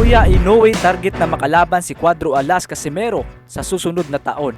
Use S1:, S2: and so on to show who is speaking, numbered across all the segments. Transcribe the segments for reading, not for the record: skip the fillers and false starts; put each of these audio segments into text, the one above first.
S1: Naoya Inoue target na makalaban si Cuadro Alas Casimero sa susunod na taon.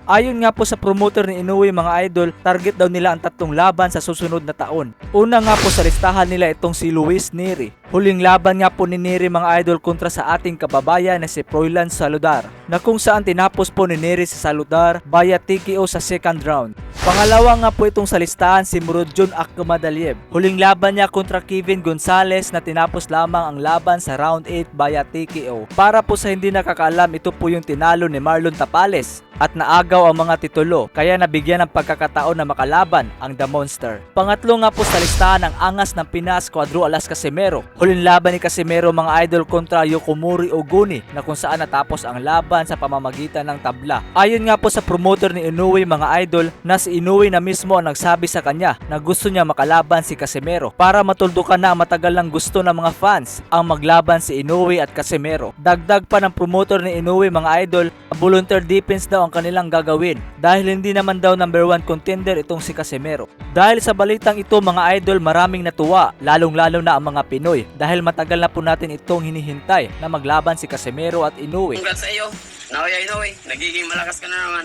S1: Ayon nga po sa promoter ni Inoue mga idol, target daw nila ang 3 laban sa susunod na taon. Una nga po sa listahan nila itong si Luis Nery. Huling laban nga po ni Nery mga idol kontra sa ating kababayan na si Froilan Saludar, na kung saan tinapos po ni Nery sa Saludar via TKO sa second round. Pangalawa nga po itong sa listahan si Murodjon Akhmadaliev. Huling laban niya kontra Kevin Gonzalez na tinapos lamang ang laban sa round 8 via TKO. Para po sa hindi nakakaalam, ito po yung tinalo ni Marlon Tapales at naagaw ang mga titulo, kaya nabigyan ng pagkakataon na makalaban ang The Monster. Pangatlo nga po sa listahan ang angas ng Pinas, Cuadro Alas Casimero. Huling laban ni Casimero mga idol kontra Yokomuri Oguni, na kung saan natapos ang laban sa pamamagitan ng tabla. Ayon nga po sa promoter ni Inoue mga idol, na si Inoue na mismo ang nagsabi sa kanya na gusto niya makalaban si Casimero para matuldukan na ang matagal ng gusto ng mga fans ang maglaban si Inoue at Casimero. Dagdag pa ng promoter ni Inoue mga idol, volunteer defense daw ang kanilang gagawin dahil hindi naman daw number 1 contender itong si Casimero. Dahil sa balitang ito mga idol, maraming natuwa, lalong-lalo na ang mga Pinoy dahil matagal na po natin itong hinihintay na maglaban si Casimero at Inoue.
S2: Congrats sa iyo, Naoya Inoue, nagiging malakas ka na naman.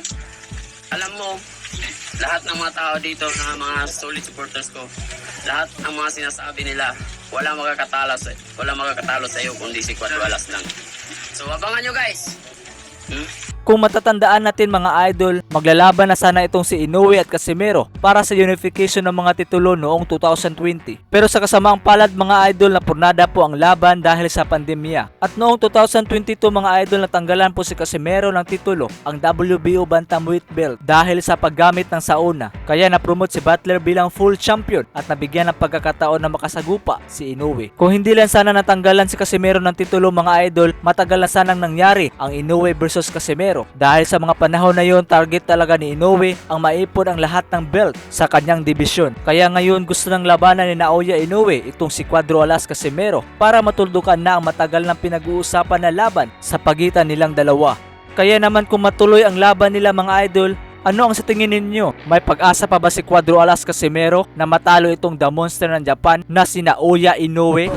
S2: Alam mo, lahat ng mga tao dito na mga solid supporters ko, lahat ng mga sinasabi nila, wala makakatalo sa iyo kundi si Cuadro Alas lang. So abangan nyo guys.
S1: Kung matatandaan natin mga idol, maglalaban na sana itong si Inoue at Casimero para sa unification ng mga titulo noong 2020. Pero sa kasamaang palad mga idol, napurnada po ang laban dahil sa pandemya. At noong 2022 mga idol, natanggalan po si Casimero ng titulo, ang WBO Bantamweight belt, dahil sa paggamit ng sauna. Kaya napromote si Butler bilang full champion at nabigyan ng pagkakataon na makasagupa si Inoue. Kung hindi lang sana natanggalan si Casimero ng titulo mga idol, matagal na sanang nangyari ang Inoue versus Casimero. Dahil sa mga panahon na yon, target talaga ni Inoue ang maipon ang lahat ng belt sa kanyang dibisyon. Kaya ngayon gusto ng labanan ni Naoya Inoue itong si Cuadro Alas Casimero para matuldukan na ang matagal ng pinag-uusapan na laban sa pagitan nilang dalawa. Kaya naman kung matuloy ang laban nila mga idol, ano ang sa tingin ninyo? May pag-asa pa ba si Cuadro Alas Casimero na matalo itong The Monster ng Japan na si Naoya Inoue?